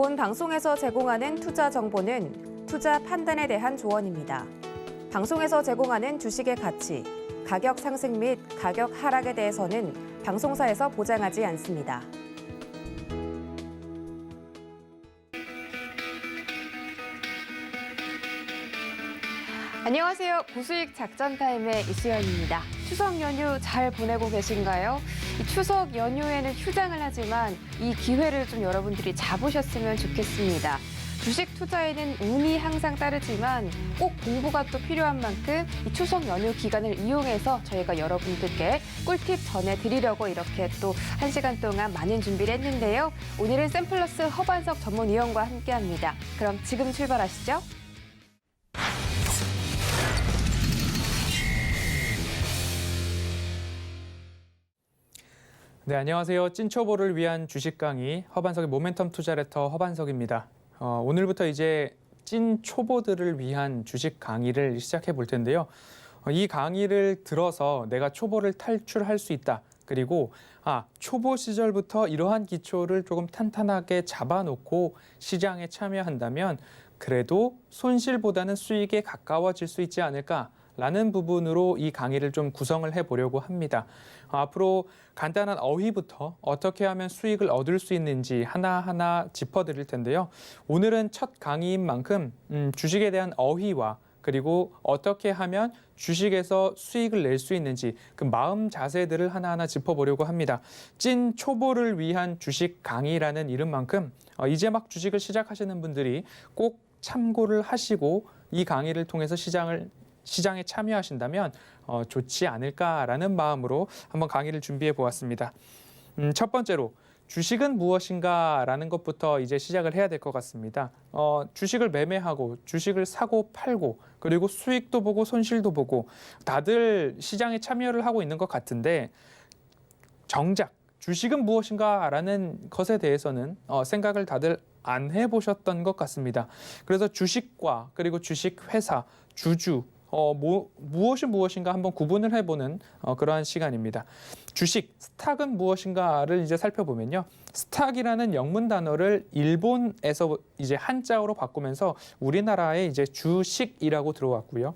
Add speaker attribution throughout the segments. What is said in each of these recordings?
Speaker 1: 본 방송에서 제공하는 투자 정보는 투자 판단에 대한 조언입니다. 방송에서 제공하는 주식의 가치, 가격 상승 및 가격 하락에 대해서는 방송사에서 보장하지 않습니다. 안녕하세요. 고수익 작전 타임의 이수연입니다. 추석 연휴 잘 보내고 계신가요? 이 추석 연휴에는 휴장을 하지만 이 기회를 좀 여러분들이 잡으셨으면 좋겠습니다. 주식 투자에는 운이 항상 따르지만 꼭 공부가 또 필요한 만큼 이 추석 연휴 기간을 이용해서 저희가 여러분들께 꿀팁 전해드리려고 이렇게 또 1시간 동안 많은 준비를 했는데요. 오늘은 샘플러스 허반석 전문위원과 함께합니다. 그럼 지금 출발하시죠.
Speaker 2: 네, 안녕하세요. 찐초보를 위한 주식 강의 허반석의 모멘텀 투자 레터 허반석입니다. 오늘부터 이제 찐초보들을 위한 주식 강의를 시작해 볼 텐데요. 이 강의를 들어서 내가 초보를 탈출할 수 있다. 그리고 초보 시절부터 이러한 기초를 조금 탄탄하게 잡아놓고 시장에 참여한다면 그래도 손실보다는 수익에 가까워질 수 있지 않을까라는 부분으로 이 강의를 좀 구성을 해보려고 합니다. 앞으로 간단한 어휘부터 어떻게 하면 수익을 얻을 수 있는지 하나하나 짚어드릴 텐데요. 오늘은 첫 강의인 만큼 주식에 대한 어휘와 그리고 어떻게 하면 주식에서 수익을 낼 수 있는지 그 마음 자세들을 하나하나 짚어보려고 합니다. 찐 초보를 위한 주식 강의라는 이름만큼 이제 막 주식을 시작하시는 분들이 꼭 참고를 하시고 이 강의를 통해서 시장에 참여하신다면 좋지 않을까라는 마음으로 한번 강의를 준비해 보았습니다. 첫 번째로 주식은 무엇인가라는 것부터 이제 시작을 해야 될 것 같습니다. 주식을 매매하고 주식을 사고 팔고 그리고 수익도 보고 손실도 보고 다들 시장에 참여를 하고 있는 것 같은데 정작 주식은 무엇인가라는 것에 대해서는 생각을 다들 안 해보셨던 것 같습니다. 그래서 주식과 그리고 주식회사, 주주 무엇이 무엇인가 한번 구분을 해보는 그러한 시간입니다. 주식, 스탁은 무엇인가를 이제 살펴보면요. 스탁이라는 영문 단어를 일본에서 이제 한자어로 바꾸면서 우리나라에 이제 주식이라고 들어왔고요.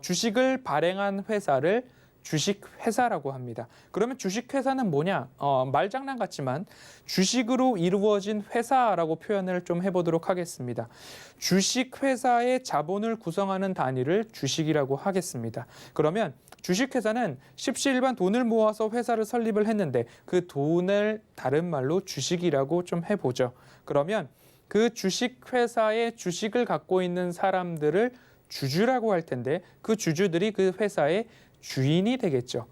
Speaker 2: 주식을 발행한 회사를 주식회사라고 합니다. 그러면 주식회사는 뭐냐? 말장난 같지만 주식으로 이루어진 회사라고 표현을 좀 해보도록 하겠습니다. 주식회사의 자본을 구성하는 단위를 주식이라고 하겠습니다. 그러면 주식회사는 십시일반 돈을 모아서 회사를 설립을 했는데 그 돈을 다른 말로 주식이라고 좀 해보죠. 그러면 그 주식회사의 주식을 갖고 있는 사람들을 주주라고 할 텐데 그 주주들이 그 회사의 주인이 되겠죠.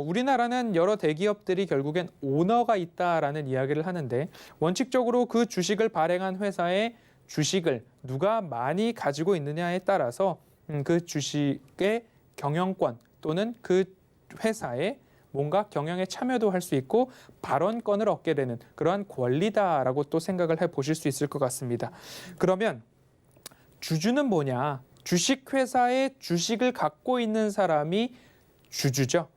Speaker 2: 우리나라는 여러 대기업들이 결국엔 오너가 있다라는 이야기를 하는데 원칙적으로 그 주식을 발행한 회사의 주식을 누가 많이 가지고 있느냐에 따라서 그 주식의 경영권 또는 그 회사의 뭔가 경영에 참여도 할 수 있고 발언권을 얻게 되는 그러한 권리다라고 또 생각을 해보실 수 있을 것 같습니다. 그러면 주주는 뭐냐? 주식회사의 주식을 갖고 있는 사람이 주주죠.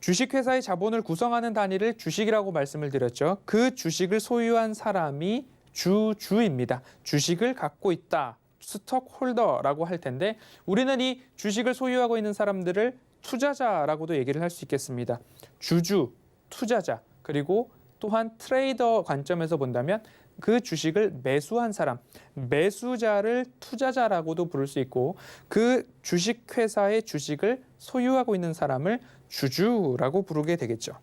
Speaker 2: 주식회사의 자본을 구성하는 단위를 주식이라고 말씀을 드렸죠. 그 주식을 소유한 사람이 주주입니다. 주식을 갖고 있다. 스톡홀더라고 할 텐데 우리는 이 주식을 소유하고 있는 사람들을 투자자라고도 얘기를 할 수 있겠습니다. 주주, 투자자, 그리고 또한 트레이더 관점에서 본다면 그 주식을 매수한 사람, 매수자를 투자자라고도 부를 수 있고 그 주식회사의 주식을 소유하고 있는 사람을 주주라고 부르게 되겠죠.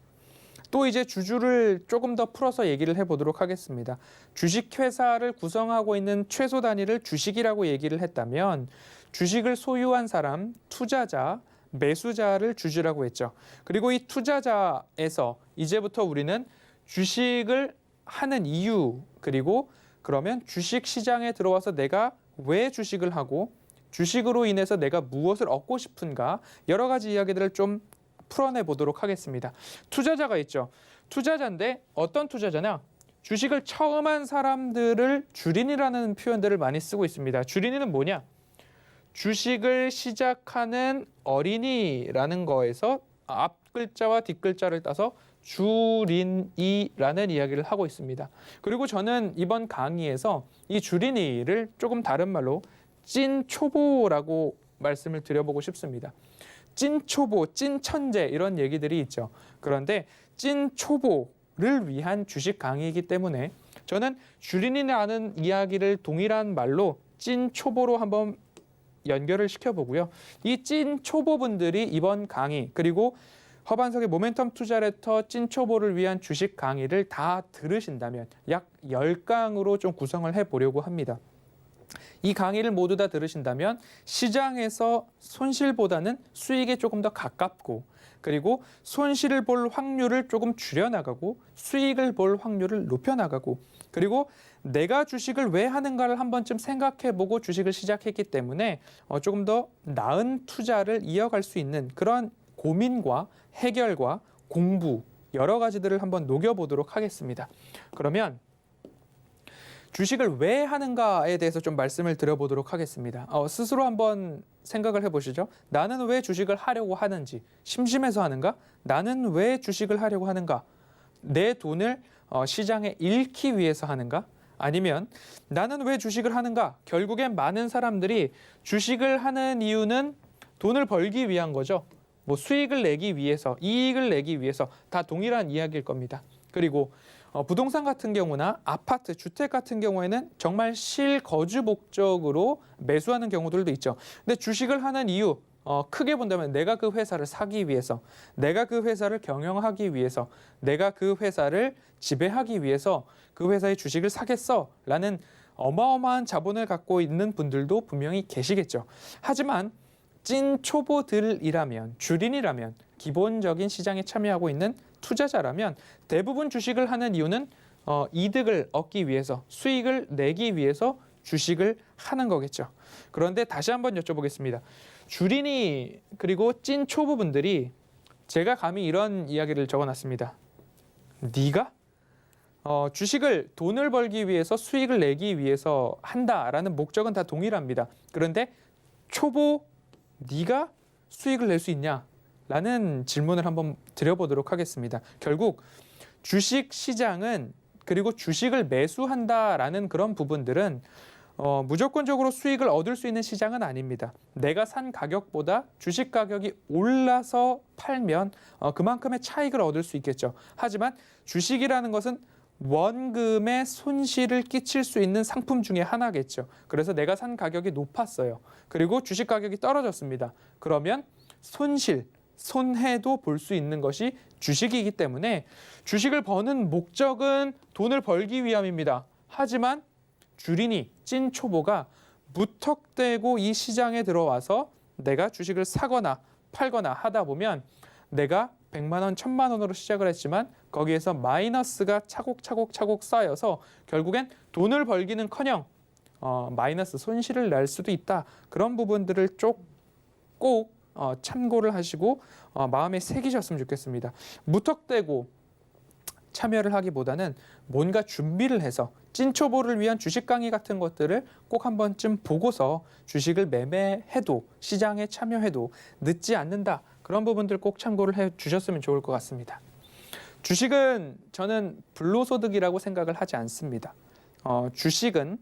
Speaker 2: 또 이제 주주를 조금 더 풀어서 얘기를 해보도록 하겠습니다. 주식회사를 구성하고 있는 최소 단위를 주식이라고 얘기를 했다면 주식을 소유한 사람, 투자자, 매수자를 주주라고 했죠. 그리고 이 투자자에서 이제부터 우리는 주식을 하는 이유 그리고 그러면 주식 시장에 들어와서 내가 왜 주식을 하고 주식으로 인해서 내가 무엇을 얻고 싶은가 여러 가지 이야기들을 좀 풀어내 보도록 하겠습니다. 투자자가 있죠. 투자자인데 어떤 투자자냐? 주식을 처음 한 사람들을 주린이라는 표현들을 많이 쓰고 있습니다. 주린이는 뭐냐? 주식을 시작하는 어린이라는 거에서 앞 앞글자와 뒷글자를 따서 주린이라는 이야기를 하고 있습니다. 그리고 저는 이번 강의에서 이 주린이를 조금 다른 말로 찐초보라고 말씀을 드려보고 싶습니다. 찐초보, 찐천재 이런 얘기들이 있죠. 그런데 찐초보를 위한 주식 강의이기 때문에 저는 주린이라는 이야기를 동일한 말로 찐초보로 한번 연결을 시켜보고요. 이 찐초보분들이 이번 강의 그리고 허반석의 모멘텀 투자레터 찐초보를 위한 주식 강의를 다 들으신다면 약 10강으로 좀 구성을 해보려고 합니다. 이 강의를 모두 다 들으신다면 시장에서 손실보다는 수익에 조금 더 가깝고 그리고 손실을 볼 확률을 조금 줄여나가고 수익을 볼 확률을 높여나가고 그리고 내가 주식을 왜 하는가를 한 번쯤 생각해보고 주식을 시작했기 때문에 조금 더 나은 투자를 이어갈 수 있는 그런 고민과 해결과 공부 여러 가지들을 한번 녹여보도록 하겠습니다. 그러면 주식을 왜 하는가에 대해서 좀 말씀을 드려보도록 하겠습니다. 스스로 한번 생각을 해보시죠. 나는 왜 주식을 하려고 하는지, 심심해서 하는가? 나는 왜 주식을 하려고 하는가? 내 돈을 시장에 잃기 위해서 하는가? 아니면 나는 왜 주식을 하는가? 결국엔 많은 사람들이 주식을 하는 이유는 돈을 벌기 위한 거죠. 뭐 수익을 내기 위해서, 이익을 내기 위해서 다 동일한 이야기일 겁니다. 그리고 부동산 같은 경우나 아파트, 주택 같은 경우에는 정말 실거주 목적으로 매수하는 경우들도 있죠. 근데 주식을 하는 이유, 크게 본다면 내가 그 회사를 사기 위해서, 내가 그 회사를 경영하기 위해서, 내가 그 회사를 지배하기 위해서 그 회사의 주식을 사겠어 라는 어마어마한 자본을 갖고 있는 분들도 분명히 계시겠죠. 하지만 찐 초보들이라면, 주린이라면, 기본적인 시장에 참여하고 있는 투자자라면 대부분 주식을 하는 이유는 이득을 얻기 위해서, 수익을 내기 위해서 주식을 하는 거겠죠. 그런데 다시 한번 여쭤보겠습니다. 주린이 그리고 찐 초보분들이 제가 감히 이런 이야기를 적어놨습니다. 네가 주식을 돈을 벌기 위해서 수익을 내기 위해서 한다라는 목적은 다 동일합니다. 그런데 초보 네가 수익을 낼 수 있냐? 라는 질문을 한번 드려보도록 하겠습니다. 결국 주식 시장은 그리고 주식을 매수한다라는 그런 부분들은 무조건적으로 수익을 얻을 수 있는 시장은 아닙니다. 내가 산 가격보다 주식 가격이 올라서 팔면 그만큼의 차익을 얻을 수 있겠죠. 하지만 주식이라는 것은 원금의 손실을 끼칠 수 있는 상품 중에 하나겠죠. 그래서 내가 산 가격이 높았어요. 그리고 주식 가격이 떨어졌습니다. 그러면 손해도 볼 수 있는 것이 주식이기 때문에 주식을 버는 목적은 돈을 벌기 위함입니다. 하지만 주린이, 찐 초보가 무턱대고 이 시장에 들어와서 내가 주식을 사거나 팔거나 하다 보면 내가 100만 원, 1000만 원으로 시작을 했지만 거기에서 마이너스가 차곡차곡 쌓여서 결국엔 돈을 벌기는커녕 마이너스 손실을 낼 수도 있다. 그런 부분들을 꼭 참고를 하시고 마음에 새기셨으면 좋겠습니다. 무턱대고 참여를 하기보다는 뭔가 준비를 해서 찐초보를 위한 주식 강의 같은 것들을 꼭 한 번쯤 보고서 주식을 매매해도 시장에 참여해도 늦지 않는다. 그런 부분들 꼭 참고를 해 주셨으면 좋을 것 같습니다. 주식은 저는 불로소득이라고 생각을 하지 않습니다. 주식은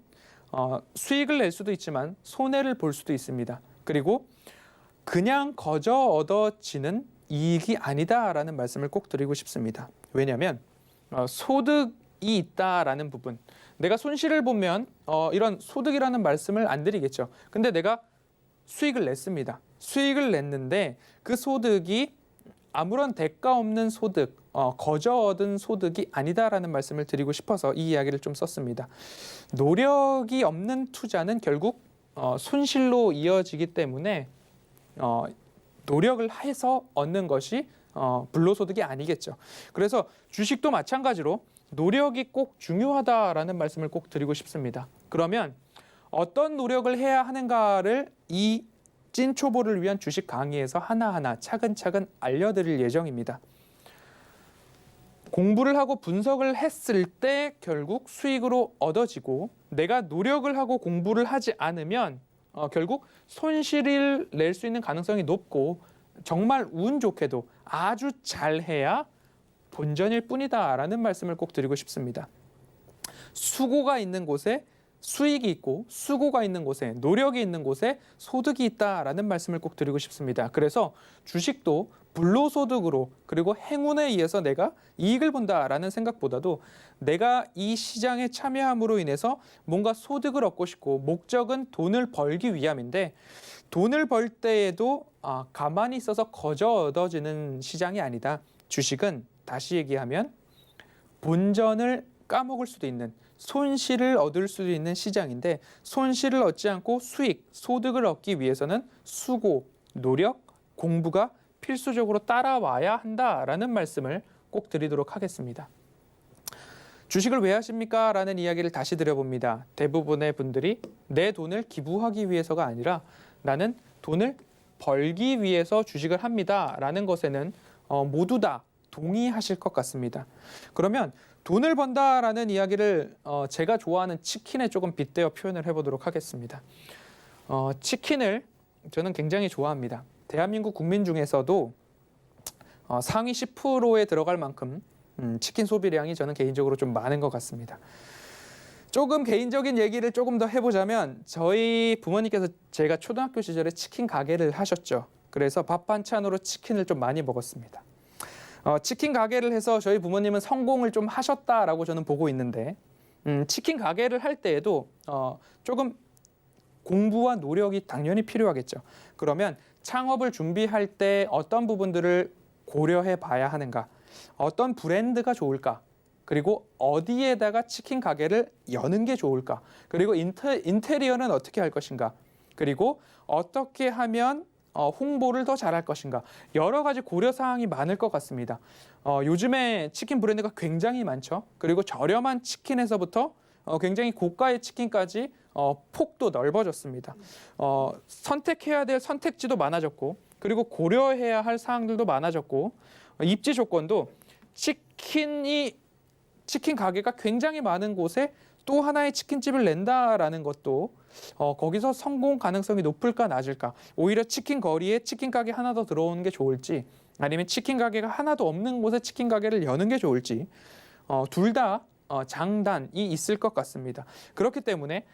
Speaker 2: 수익을 낼 수도 있지만 손해를 볼 수도 있습니다. 그리고 그냥 거저 얻어지는 이익이 아니다라는 말씀을 꼭 드리고 싶습니다. 왜냐하면 소득이 있다라는 부분, 내가 손실을 보면 이런 소득이라는 말씀을 안 드리겠죠. 근데 내가 수익을 냈습니다. 수익을 냈는데 그 소득이 아무런 대가 없는 소득, 거저 얻은 소득이 아니다라는 말씀을 드리고 싶어서 이 이야기를 좀 썼습니다. 노력이 없는 투자는 결국 손실로 이어지기 때문에 노력을 해서 얻는 것이 불로소득이 아니겠죠. 그래서 주식도 마찬가지로 노력이 꼭 중요하다라는 말씀을 꼭 드리고 싶습니다. 그러면 어떤 노력을 해야 하는가를 이 찐초보를 위한 주식 강의에서 하나하나 차근차근 알려드릴 예정입니다. 공부를 하고 분석을 했을 때 결국 수익으로 얻어지고 내가 노력을 하고 공부를 하지 않으면 결국 손실을 낼 수 있는 가능성이 높고 정말 운 좋게도 아주 잘해야 본전일 뿐이다라는 말씀을 꼭 드리고 싶습니다. 수고가 있는 곳에 수익이 있고 수고가 있는 곳에 노력이 있는 곳에 소득이 있다라는 말씀을 꼭 드리고 싶습니다. 그래서 주식도 불로소득으로 그리고 행운에 의해서 내가 이익을 본다라는 생각보다도 내가 이 시장에 참여함으로 인해서 뭔가 소득을 얻고 싶고 목적은 돈을 벌기 위함인데 돈을 벌 때에도 가만히 있어서 거저 얻어지는 시장이 아니다. 주식은 다시 얘기하면 본전을 까먹을 수도 있는 손실을 얻을 수도 있는 시장인데 손실을 얻지 않고 수익, 소득을 얻기 위해서는 수고, 노력, 공부가 필수적으로 따라와야 한다라는 말씀을 꼭 드리도록 하겠습니다. 주식을 왜 하십니까? 라는 이야기를 다시 드려봅니다. 대부분의 분들이 내 돈을 기부하기 위해서가 아니라 나는 돈을 벌기 위해서 주식을 합니다. 라는 것에는 모두 다 동의하실 것 같습니다. 그러면 돈을 번다라는 이야기를 제가 좋아하는 치킨에 조금 빗대어 표현을 해보도록 하겠습니다. 치킨을 저는 굉장히 좋아합니다. 대한민국 국민 중에서도 상위 10%에 들어갈 만큼 치킨 소비량이 저는 개인적으로 좀 많은 것 같습니다. 조금 개인적인 얘기를 조금 더 해보자면 저희 부모님께서 제가 초등학교 시절에 치킨 가게를 하셨죠. 그래서 밥 반찬으로 치킨을 좀 많이 먹었습니다. 치킨 가게를 해서 저희 부모님은 성공을 좀 하셨다라고 저는 보고 있는데 치킨 가게를 할 때에도 조금 공부와 노력이 당연히 필요하겠죠. 그러면 창업을 준비할 때 어떤 부분들을 고려해 봐야 하는가? 어떤 브랜드가 좋을까? 그리고 어디에다가 치킨 가게를 여는 게 좋을까? 그리고 인테리어는 어떻게 할 것인가? 그리고 어떻게 하면 홍보를 더 잘할 것인가? 여러 가지 고려사항이 많을 것 같습니다. 요즘에 치킨 브랜드가 굉장히 많죠. 그리고 저렴한 치킨에서부터 굉장히 고가의 치킨까지 폭도 넓어졌습니다. 선택해야 될 선택지도 많아졌고 그리고 고려해야 할 사항들도 많아졌고 입지 조건도 치킨 가게가 굉장히 많은 곳에 또 하나의 치킨집을 낸다라는 것도 거기서 성공 가능성이 높을까 낮을까? 오히려 치킨 거리에 치킨 가게 하나 더 들어오는 게 좋을지 아니면 치킨 가게가 하나도 없는 곳에 치킨 가게를 여는 게 좋을지 둘 다 장단이 있을 것 같습니다. 그렇기 때문에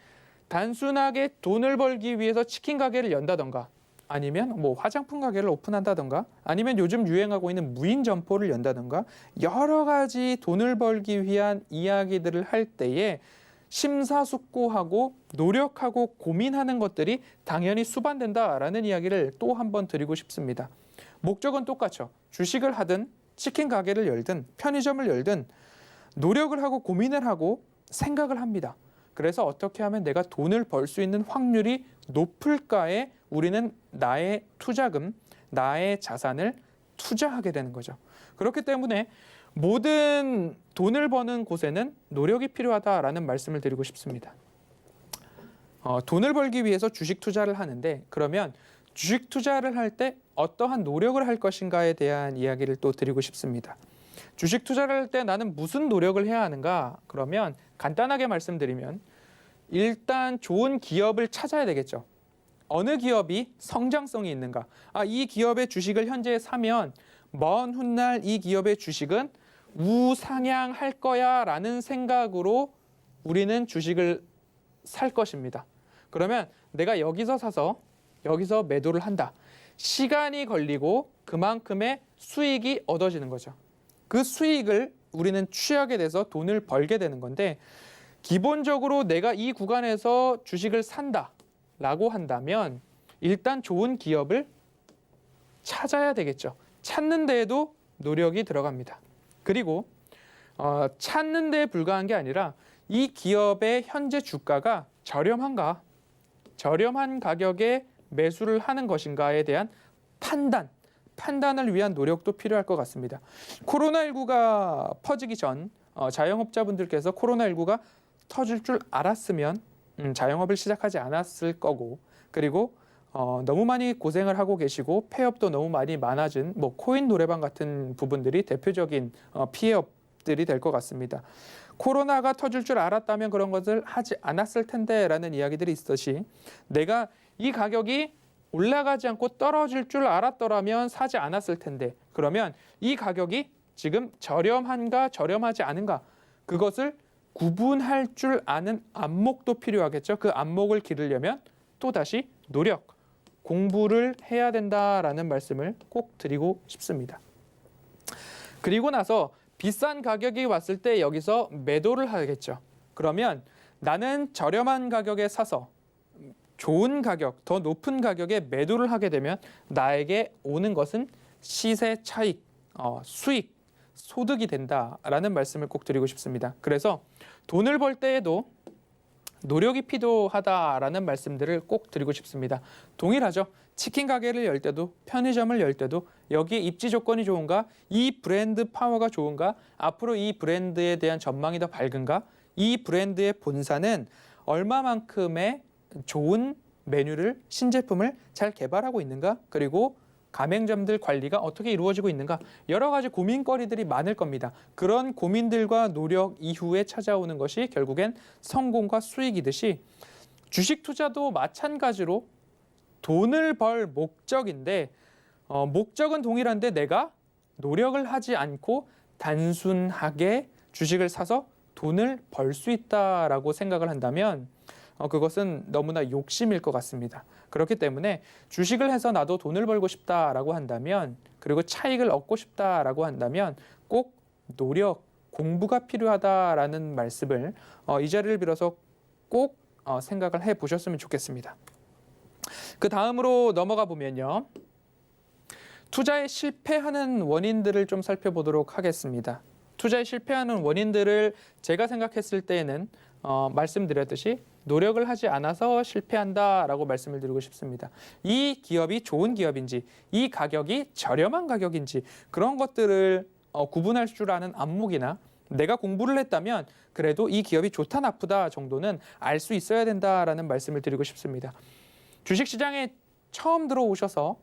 Speaker 2: 단순하게 돈을 벌기 위해서 치킨 가게를 연다던가 아니면 뭐 화장품 가게를 오픈한다던가 아니면 요즘 유행하고 있는 무인 점포를 연다던가 여러 가지 돈을 벌기 위한 이야기들을 할 때에 심사숙고하고 노력하고 고민하는 것들이 당연히 수반된다라는 이야기를 또 한 번 드리고 싶습니다. 목적은 똑같죠. 주식을 하든 치킨 가게를 열든 편의점을 열든 노력을 하고 고민을 하고 생각을 합니다. 그래서 어떻게 하면 내가 돈을 벌 수 있는 확률이 높을까에 우리는 나의 투자금, 나의 자산을 투자하게 되는 거죠. 그렇기 때문에 모든 돈을 버는 곳에는 노력이 필요하다라는 말씀을 드리고 싶습니다. 돈을 벌기 위해서 주식 투자를 하는데 그러면 주식 투자를 할 때 어떠한 노력을 할 것인가에 대한 이야기를 또 드리고 싶습니다. 주식 투자를 할 때 나는 무슨 노력을 해야 하는가? 그러면 간단하게 말씀드리면 일단 좋은 기업을 찾아야 되겠죠. 어느 기업이 성장성이 있는가? 이 기업의 주식을 현재 사면 먼 훗날 이 기업의 주식은 우상향할 거야 라는 생각으로 우리는 주식을 살 것입니다. 그러면 내가 여기서 사서 여기서 매도를 한다. 시간이 걸리고 그만큼의 수익이 얻어지는 거죠. 그 수익을 우리는 취하게 돼서 돈을 벌게 되는 건데 기본적으로 내가 이 구간에서 주식을 산다라고 한다면 일단 좋은 기업을 찾아야 되겠죠. 찾는 데에도 노력이 들어갑니다. 그리고 찾는 데에 불과한 게 아니라 이 기업의 현재 주가가 저렴한가, 저렴한 가격에 매수를 하는 것인가에 대한 판단을 위한 노력도 필요할 것 같습니다. 코로나19가 퍼지기 전 자영업자분들께서 코로나19가 터질 줄 알았으면 자영업을 시작하지 않았을 거고 그리고 너무 많이 고생을 하고 계시고 폐업도 너무 많이 많아진 코인 노래방 같은 부분들이 대표적인 피해업들이 될 것 같습니다. 코로나가 터질 줄 알았다면 그런 것을 하지 않았을 텐데 라는 이야기들이 있듯이 내가 이 가격이 올라가지 않고 떨어질 줄 알았더라면 사지 않았을 텐데, 그러면 이 가격이 지금 저렴한가 저렴하지 않은가, 그것을 구분할 줄 아는 안목도 필요하겠죠. 그 안목을 기르려면 또다시 노력, 공부를 해야 된다라는 말씀을 꼭 드리고 싶습니다. 그리고 나서 비싼 가격이 왔을 때 여기서 매도를 하겠죠. 그러면 나는 저렴한 가격에 사서 좋은 가격, 더 높은 가격에 매도를 하게 되면 나에게 오는 것은 시세 차익, 수익, 소득이 된다라는 말씀을 꼭 드리고 싶습니다. 그래서 돈을 벌 때에도 노력이 필요하다라는 말씀들을 꼭 드리고 싶습니다. 동일하죠. 치킨 가게를 열 때도 편의점을 열 때도 여기에 입지 조건이 좋은가, 이 브랜드 파워가 좋은가, 앞으로 이 브랜드에 대한 전망이 더 밝은가, 이 브랜드의 본사는 얼마만큼의 좋은 메뉴를, 신제품을 잘 개발하고 있는가, 그리고 가맹점들 관리가 어떻게 이루어지고 있는가, 여러 가지 고민거리들이 많을 겁니다. 그런 고민들과 노력 이후에 찾아오는 것이 결국엔 성공과 수익이듯이 주식 투자도 마찬가지로 돈을 벌 목적인데, 목적은 동일한데 내가 노력을 하지 않고 단순하게 주식을 사서 돈을 벌 수 있다라고 생각을 한다면 그것은 너무나 욕심일 것 같습니다. 그렇기 때문에 주식을 해서 나도 돈을 벌고 싶다라고 한다면, 그리고 차익을 얻고 싶다라고 한다면 꼭 노력, 공부가 필요하다라는 말씀을 이 자리를 빌어서 꼭 생각을 해보셨으면 좋겠습니다. 그 다음으로 넘어가 보면요. 투자에 실패하는 원인들을 좀 살펴보도록 하겠습니다. 투자에 실패하는 원인들을 제가 생각했을 때에는 말씀드렸듯이 노력을 하지 않아서 실패한다라고 말씀을 드리고 싶습니다. 이 기업이 좋은 기업인지, 이 가격이 저렴한 가격인지, 그런 것들을 구분할 줄 아는 안목이나, 내가 공부를 했다면 그래도 이 기업이 좋다 나쁘다 정도는 알 수 있어야 된다라는 말씀을 드리고 싶습니다. 주식시장에 처음 들어오셔서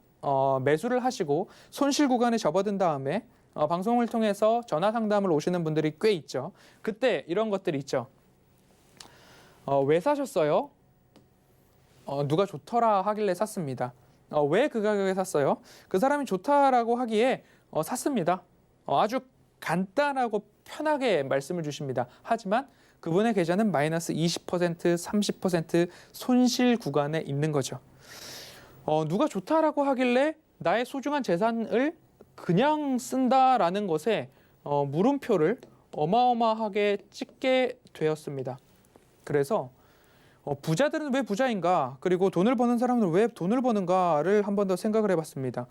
Speaker 2: 매수를 하시고 손실 구간에 접어든 다음에 방송을 통해서 전화 상담을 오시는 분들이 꽤 있죠. 그때 이런 것들이 있죠. 왜 사셨어요? 누가 좋더라 하길래 샀습니다. 왜 그 가격에 샀어요? 그 사람이 좋다라고 하기에 샀습니다. 아주 간단하고 편하게 말씀을 주십니다. 하지만 그분의 계좌는 마이너스 20%, 30% 손실 구간에 있는 거죠. 누가 좋다라고 하길래 나의 소중한 재산을 그냥 쓴다라는 것에 물음표를 어마어마하게 찍게 되었습니다. 그래서 부자들은 왜 부자인가, 그리고 돈을 버는 사람은 왜 돈을 버는가를 한 번 더 생각을 해봤습니다.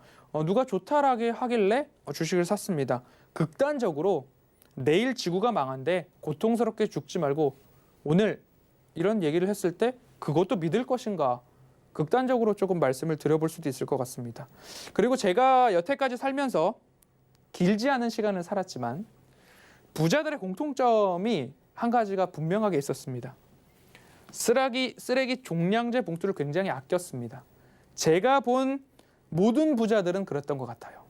Speaker 2: 누가 좋다라고 하길래 주식을 샀습니다. 극단적으로 내일 지구가 망한데 고통스럽게 죽지 말고 오늘 이런 얘기를 했을 때 그것도 믿을 것인가, 극단적으로 조금 말씀을 드려볼 수도 있을 것 같습니다. 그리고 제가 여태까지 살면서 길지 않은 시간을 살았지만 부자들의 공통점이 한 가지가 분명하게 있었습니다. 쓰레기 종량제 봉투를 굉장히 아꼈습니다. 제가 본 모든 부자들은 그랬던 것 같아요.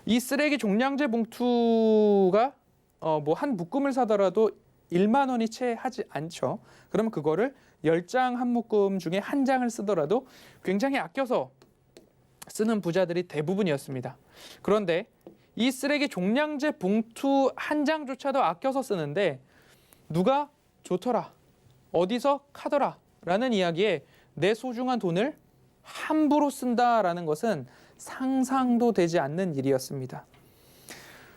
Speaker 2: 이 쓰레기 종량제 봉투가 뭐 한 묶음을 사더라도 1만 원이 채 하지 않죠. 그러면 그거를 10장 한 묶음 중에 한 장을 쓰더라도 굉장히 아껴서 쓰는 부자들이 대부분이었습니다. 그런데 이 쓰레기 종량제 봉투 한 장조차도 아껴서 쓰는데 누가 좋더라, 어디서 카더라 라는 이야기에 내 소중한 돈을 함부로 쓴다라는 것은 상상도 되지 않는 일이었습니다.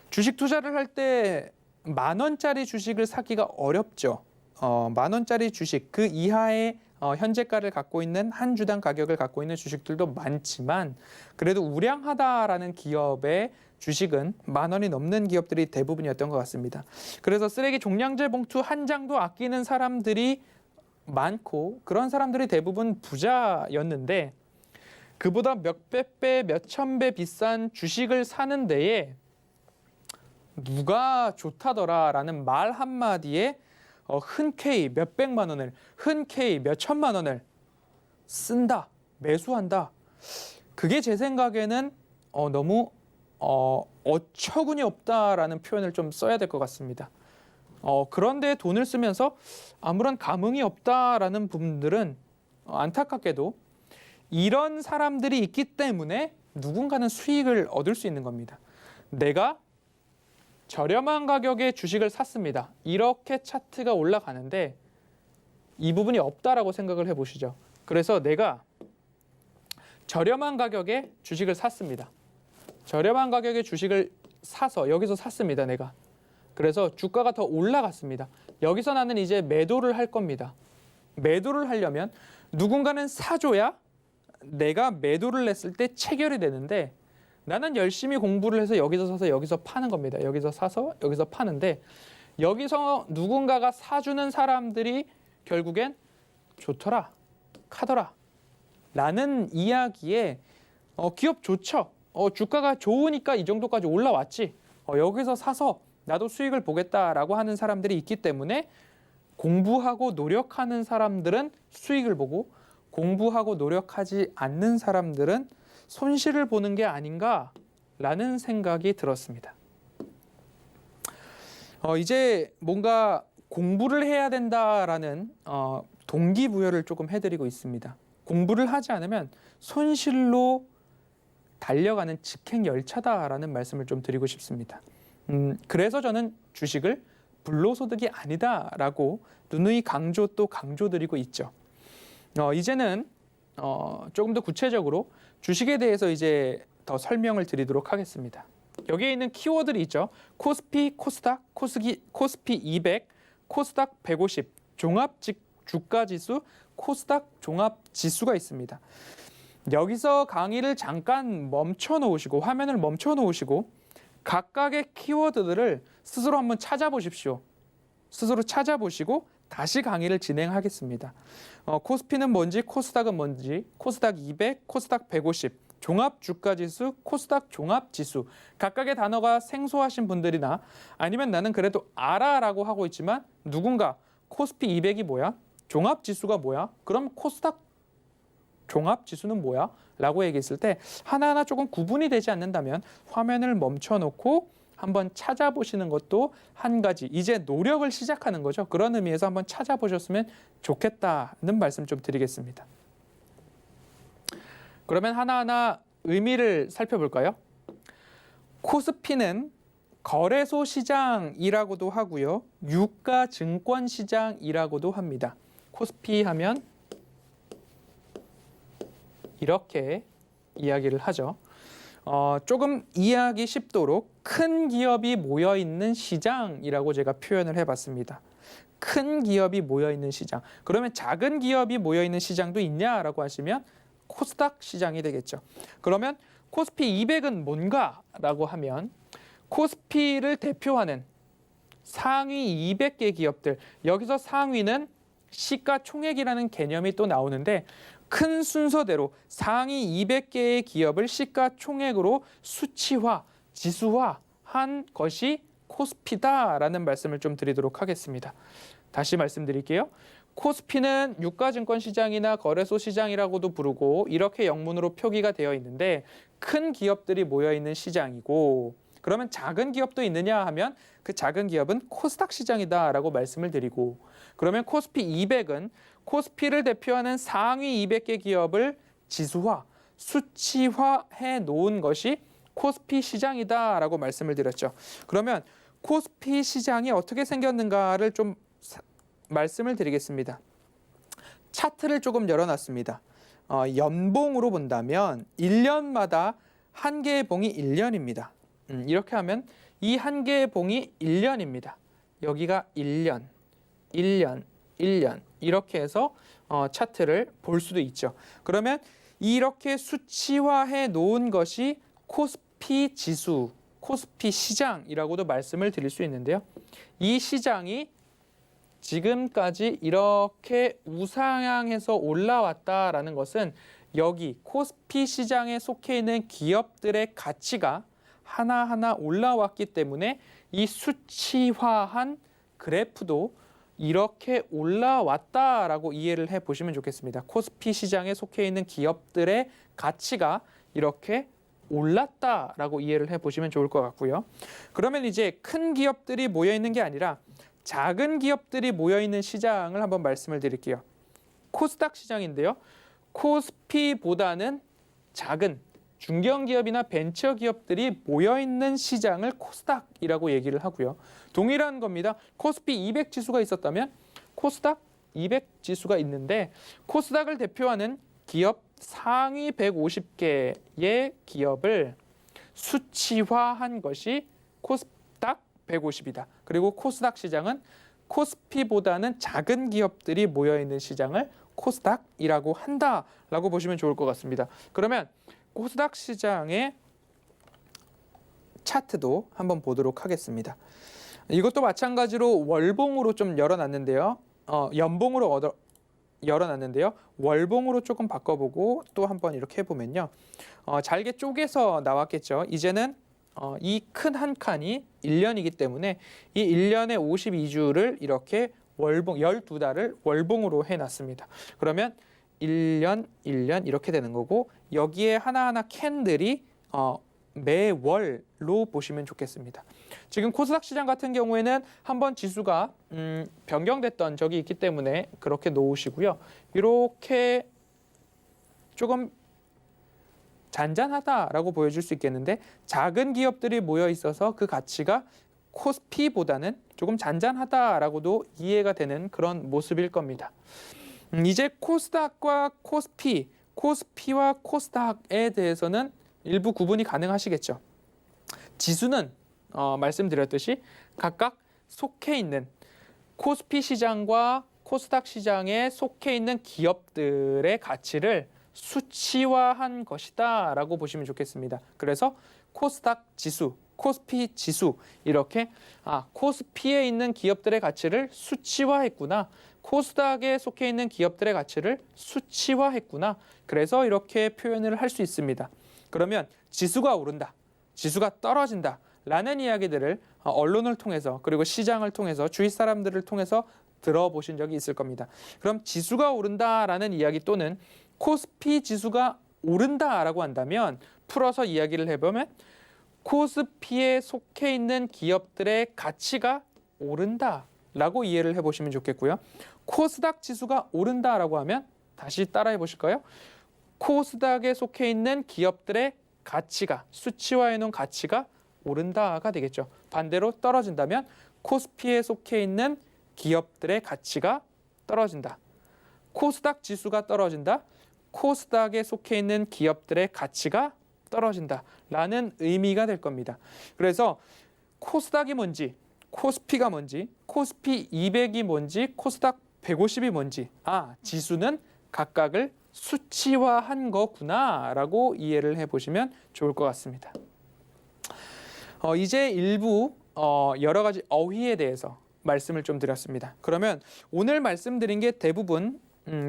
Speaker 2: 주식 투자를 할 때 10,000원짜리 주식을 사기가 어렵죠. 10,000원짜리 주식, 그 이하의 현재가를 갖고 있는 한 주당 가격을 갖고 있는 주식들도 많지만 그래도 우량하다라는 기업의 주식은 10,000원이 넘는 기업들이 대부분이었던 것 같습니다. 그래서 쓰레기 종량제 봉투 한 장도 아끼는 사람들이 많고 그런 사람들이 대부분 부자였는데 그보다 몇백 배, 몇천 배 비싼 주식을 사는 데에 누가 좋다더라라는 말 한마디에 흔쾌히 몇백만 원을, 흔쾌히 몇천만 원을 쓴다, 매수한다. 그게 제 생각에는 너무 어처구니 없다라는 표현을 좀 써야 될 것 같습니다. 그런데 돈을 쓰면서 아무런 감흥이 없다라는 분들은 안타깝게도 이런 사람들이 있기 때문에 누군가는 수익을 얻을 수 있는 겁니다. 내가 저렴한 가격에 주식을 샀습니다. 이렇게 차트가 올라가는데 이 부분이 없다라고 생각을 해보시죠. 그래서 내가 저렴한 가격에 주식을 샀습니다. 저렴한 가격에 주식을 사서 여기서 샀습니다. 내가. 그래서 주가가 더 올라갔습니다. 여기서 나는 이제 매도를 할 겁니다. 매도를 하려면 누군가는 사줘야 내가 매도를 냈을 때 체결이 되는데 나는 열심히 공부를 해서 여기서 사서 여기서 파는 겁니다. 여기서 사서 여기서 파는데 여기서 누군가가 사주는 사람들이 결국엔 좋더라, 카더라 라는 이야기에 기업 좋죠. 주가가 좋으니까 이 정도까지 올라왔지. 여기서 사서 나도 수익을 보겠다라고 하는 사람들이 있기 때문에 공부하고 노력하는 사람들은 수익을 보고 공부하고 노력하지 않는 사람들은 손실을 보는 게 아닌가라는 생각이 들었습니다. 이제 뭔가 공부를 해야 된다라는 동기부여를 조금 해드리고 있습니다. 공부를 하지 않으면 손실로 달려가는 직행열차다라는 말씀을 좀 드리고 싶습니다. 그래서 저는 주식을 불로소득이 아니다라고 누누이 강조드리고 있죠. 이제는 조금 더 구체적으로 주식에 대해서 이제 더 설명을 드리도록 하겠습니다. 여기에 있는 키워드들이 있죠. 코스피, 코스닥, 코스피 200, 코스닥 150, 종합 주가지수, 코스닥 종합지수가 있습니다. 여기서 강의를 잠깐 멈춰 놓으시고 화면을 멈춰 놓으시고 각각의 키워드들을 스스로 한번 찾아보십시오. 스스로 찾아보시고 다시 강의를 진행하겠습니다. 코스피는 뭔지, 코스닥은 뭔지, 코스닥 200, 코스닥 150, 종합주가지수, 코스닥 종합지수 각각의 단어가 생소하신 분들이나 아니면 나는 그래도 알아라고 하고 있지만 누군가 코스피 200이 뭐야? 종합지수가 뭐야? 그럼 코스닥 종합지수는 뭐야? 라고 얘기했을 때 하나하나 조금 구분이 되지 않는다면 화면을 멈춰놓고 한번 찾아보시는 것도 한 가지 이제 노력을 시작하는 거죠. 그런 의미에서 한번 찾아보셨으면 좋겠다는 말씀 좀 드리겠습니다. 그러면 하나하나 의미를 살펴볼까요? 코스피는 거래소 시장이라고도 하고요. 유가 증권 시장이라고도 합니다. 코스피 하면 이렇게 이야기를 하죠. 조금 이해하기 쉽도록 큰 기업이 모여있는 시장이라고 제가 표현을 해봤습니다. 큰 기업이 모여있는 시장. 그러면 작은 기업이 모여있는 시장도 있냐라고 하시면 코스닥 시장이 되겠죠. 그러면 코스피 200은 뭔가라고 하면 코스피를 대표하는 상위 200개 기업들. 여기서 상위는 시가총액이라는 개념이 또 나오는데 큰 순서대로 상위 200개의 기업을 시가총액으로 수치화, 지수화한 것이 코스피다라는 말씀을 좀 드리도록 하겠습니다. 다시 말씀드릴게요. 코스피는 유가증권 시장이나 거래소 시장이라고도 부르고 이렇게 영문으로 표기가 되어 있는데 큰 기업들이 모여있는 시장이고 그러면 작은 기업도 있느냐 하면 그 작은 기업은 코스닥 시장이다라고 말씀을 드리고 그러면 코스피 200은 코스피를 대표하는 상위 200개 기업을 지수화, 수치화해 놓은 것이 코스피 시장이다라고 말씀을 드렸죠. 그러면 코스피 시장이 어떻게 생겼는가를 좀 말씀을 드리겠습니다. 차트를 조금 열어놨습니다. 연봉으로 본다면 1년마다 한 개의 봉이 1년입니다. 이렇게 하면 이 한 개의 봉이 1년입니다. 여기가 1년, 1년, 1년 이렇게 해서 차트를 볼 수도 있죠. 그러면 이렇게 수치화해 놓은 것이 코스피 지수, 코스피 시장이라고도 말씀을 드릴 수 있는데요. 이 시장이 지금까지 이렇게 우상향해서 올라왔다라는 것은 여기 코스피 시장에 속해 있는 기업들의 가치가 하나하나 올라왔기 때문에 이 수치화한 그래프도 이렇게 올라왔다라고 이해를 해보시면 좋겠습니다. 코스피 시장에 속해 있는 기업들의 가치가 이렇게 올랐다라고 이해를 해보시면 좋을 것 같고요. 그러면 이제 큰 기업들이 모여있는 게 아니라 작은 기업들이 모여있는 시장을 한번 말씀을 드릴게요. 코스닥 시장인데요. 코스피보다는 작은 중견기업이나 벤처기업들이 모여있는 시장을 코스닥이라고 얘기를 하고요. 동일한 겁니다. 코스피 200 지수가 있었다면 코스닥 200 지수가 있는데 코스닥을 대표하는 기업 상위 150개의 기업을 수치화한 것이 코스닥 150이다. 그리고 코스닥 시장은 코스피보다는 작은 기업들이 모여있는 시장을 코스닥이라고 한다라고 보시면 좋을 것 같습니다. 그러면 코스닥 시장의 차트도 한번 보도록 하겠습니다. 이것도 마찬가지로 월봉으로 좀 열어놨는데요. 연봉으로 열어놨는데요. 월봉으로 조금 바꿔보고 또 한번 이렇게 해보면요. 잘게 쪼개서 나왔겠죠. 이제는 이 큰 한 칸이 1년이기 때문에 이 1년에 52주를 이렇게 월봉 12달을 월봉으로 해놨습니다. 그러면 1년, 1년 이렇게 되는 거고 여기에 하나하나 캔들이 매월로 보시면 좋겠습니다. 지금 코스닥 시장 같은 경우에는 한번 지수가 변경됐던 적이 있기 때문에 그렇게 놓으시고요. 이렇게 조금 잔잔하다라고 보여줄 수 있겠는데 작은 기업들이 모여 있어서 그 가치가 코스피보다는 조금 잔잔하다라고도 이해가 되는 그런 모습일 겁니다. 이제 코스닥과 코스피, 코스피와 코스닥에 대해서는 일부 구분이 가능하시겠죠. 지수는 말씀드렸듯이 각각 속해 있는 코스피 시장과 코스닥 시장에 속해 있는 기업들의 가치를 수치화한 것이다 라고 보시면 좋겠습니다. 그래서 코스닥 지수, 코스피 지수 이렇게 코스피에 있는 기업들의 가치를 수치화했구나. 코스닥에 속해 있는 기업들의 가치를 수치화했구나. 그래서 이렇게 표현을 할 수 있습니다. 그러면 지수가 오른다, 지수가 떨어진다 라는 이야기들을 언론을 통해서 그리고 시장을 통해서 주위 사람들을 통해서 들어보신 적이 있을 겁니다. 그럼 지수가 오른다라는 이야기 또는 코스피 지수가 오른다라고 한다면 풀어서 이야기를 해보면 코스피에 속해 있는 기업들의 가치가 오른다라고 이해를 해보시면 좋겠고요. 코스닥 지수가 오른다라고 하면 다시 따라해 보실까요? 코스닥에 속해 있는 기업들의 가치가 수치화해 놓은 가치가 오른다가 되겠죠. 반대로 떨어진다면 코스피에 속해 있는 기업들의 가치가 떨어진다. 코스닥 지수가 떨어진다. 코스닥에 속해 있는 기업들의 가치가 떨어진다 라는 의미가 될 겁니다. 그래서 코스닥이 뭔지, 코스피가 뭔지, 코스피 200이 뭔지, 코스닥 150이 뭔지 지수는 각각을 수치화한 거구나 라고 이해를 해보시면 좋을 것 같습니다. 이제 일부 여러 가지 어휘에 대해서 말씀을 좀 드렸습니다. 그러면 오늘 말씀드린 게 대부분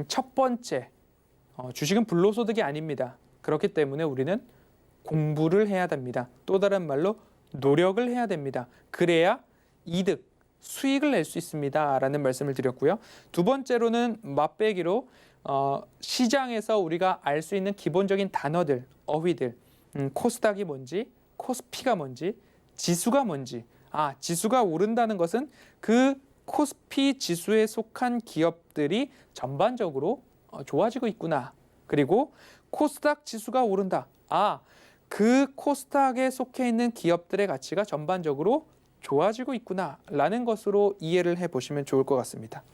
Speaker 2: 첫 번째 주식은 불로소득이 아닙니다. 그렇기 때문에 우리는 공부를 해야 됩니다. 또 다른 말로 노력을 해야 됩니다. 그래야 이득, 수익을 낼 수 있습니다. 라는 말씀을 드렸고요. 두 번째로는 맛배기로 시장에서 우리가 알 수 있는 기본적인 단어들, 어휘들, 코스닥이 뭔지, 코스피가 뭔지, 지수가 뭔지. 지수가 오른다는 것은 그 코스피 지수에 속한 기업들이 전반적으로 좋아지고 있구나. 그리고 코스닥 지수가 오른다. 그 코스닥에 속해 있는 기업들의 가치가 전반적으로 좋아지고 있구나 라는 것으로 이해를 해보시면 좋을 것 같습니다.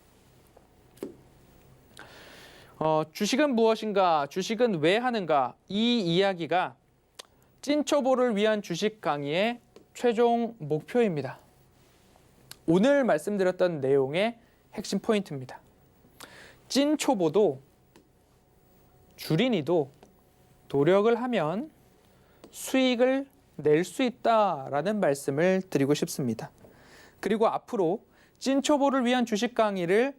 Speaker 2: 주식은 무엇인가? 주식은 왜 하는가? 이 이야기가 찐초보를 위한 주식 강의의 최종 목표입니다. 오늘 말씀드렸던 내용의 핵심 포인트입니다. 찐초보도 주린이도 노력을 하면 수익을 낼 수 있다라는 말씀을 드리고 싶습니다. 그리고 앞으로 찐초보를 위한 주식 강의를